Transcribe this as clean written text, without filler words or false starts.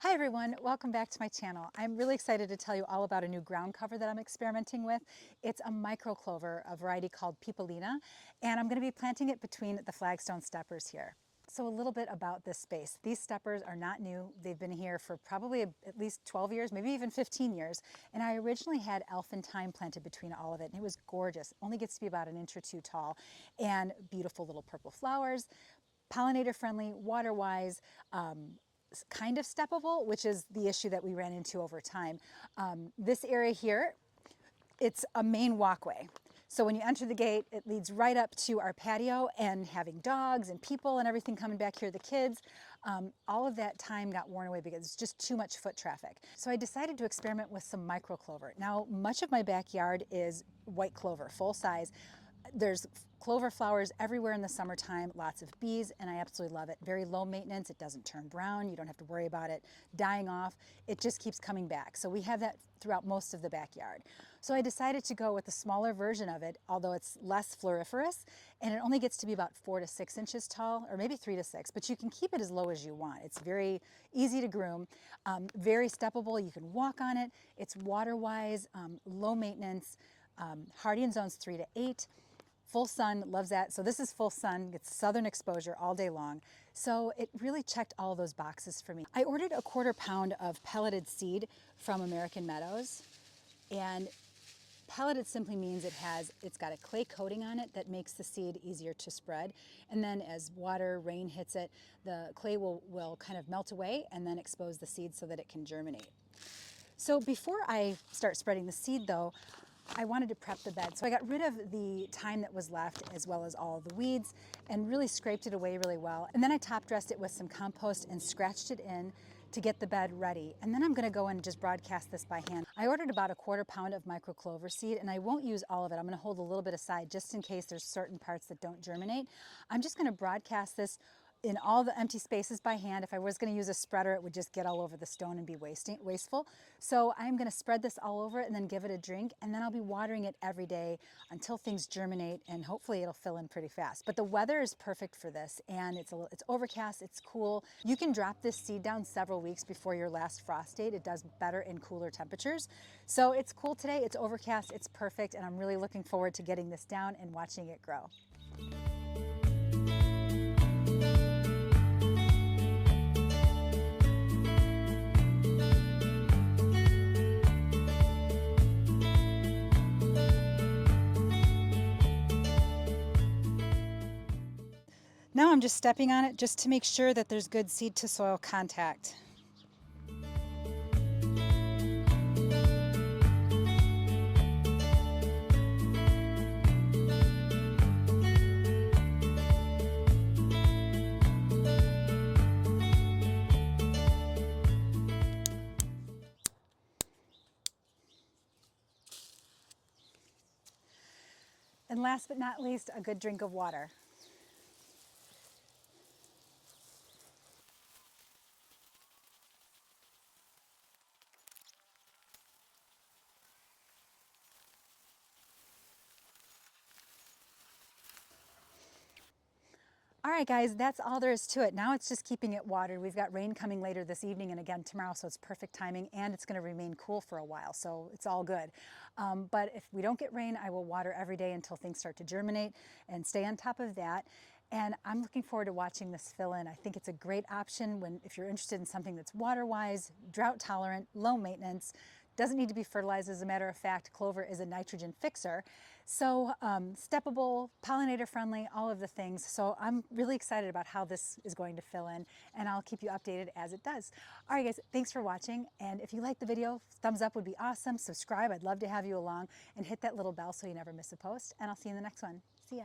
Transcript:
Hi everyone, welcome back to my channel. I'm really excited to tell you all about a new ground cover that I'm experimenting with. It's a microclover, a variety called Pipalina, and I'm going to be planting it between the flagstone steppers here. So a little bit about this space. These steppers are not new. They've been here for probably at least 12 years, maybe even 15 years. And I originally had elf and thyme planted between all of it, and it was gorgeous. Only gets to be about an inch or two tall, and beautiful little purple flowers, pollinator friendly, water-wise, kind of steppable, which is the issue that we ran into over time. This area here, it's a main walkway. So when you enter the gate, it leads right up to our patio, and having dogs and people and everything coming back here, the kids, all of that time got worn away because it's just too much foot traffic. So I decided to experiment with some microclover. Now, much of my backyard is white clover, full size. There's clover flowers everywhere in the summertime, lots of bees, and I absolutely love it. Very low maintenance, it doesn't turn brown, you don't have to worry about it dying off. It just keeps coming back. So we have that throughout most of the backyard. So I decided to go with a smaller version of it, although it's less floriferous, and it only gets to be about 4 to 6 inches tall, or maybe 3 to 6, but you can keep it as low as you want. It's very easy to groom, very steppable, you can walk on it. It's water-wise, low maintenance, hardy in zones 3 to 8. Full sun, loves that. So this is full sun, gets southern exposure all day long. So it really checked all those boxes for me. I ordered a 1/4 pound of pelleted seed from American Meadows, and pelleted simply means it's got a clay coating on it that makes the seed easier to spread. And then as water, rain hits it, the clay will kind of melt away and then expose the seed so that it can germinate. So before I start spreading the seed though, I wanted to prep the bed. So I got rid of the thyme that was left as well as all the weeds and really scraped it away really well. And then I top dressed it with some compost and scratched it in to get the bed ready. And then I'm gonna go and just broadcast this by hand. I ordered about a 1/4 pound of microclover seed, and I won't use all of it. I'm gonna hold a little bit aside just in case there's certain parts that don't germinate. I'm just gonna broadcast this in all the empty spaces by hand. If I was going to use a spreader, it would just get all over the stone and be wasteful. So I'm going to spread this all over it and then give it a drink, and then I'll be watering it every day until things germinate, and hopefully it'll fill in pretty fast. But the weather is perfect for this, and it's overcast, it's cool. You can drop this seed down several weeks before your last frost date. It does better in cooler temperatures. So it's cool today, it's overcast, it's perfect, and I'm really looking forward to getting this down and watching it grow. Now I'm just stepping on it just to make sure that there's good seed to soil contact. And last but not least, a good drink of water. All right, guys, that's all there is to it. Now it's just keeping it watered. We've got rain coming later this evening and again tomorrow, so it's perfect timing, and it's going to remain cool for a while, so it's all good. But if we don't get rain, I will water every day until things start to germinate and stay on top of that. And I'm looking forward to watching this fill in. I think it's a great option if you're interested in something that's water-wise, drought tolerant, low maintenance, doesn't need to be fertilized. As a matter of fact, clover is a nitrogen fixer. So steppable, pollinator friendly, all of the things. So I'm really excited about how this is going to fill in, and I'll keep you updated as it does. All right, guys, thanks for watching. And if you like the video, thumbs up would be awesome. Subscribe, I'd love to have you along, and hit that little bell so you never miss a post. And I'll see you in the next one. See ya.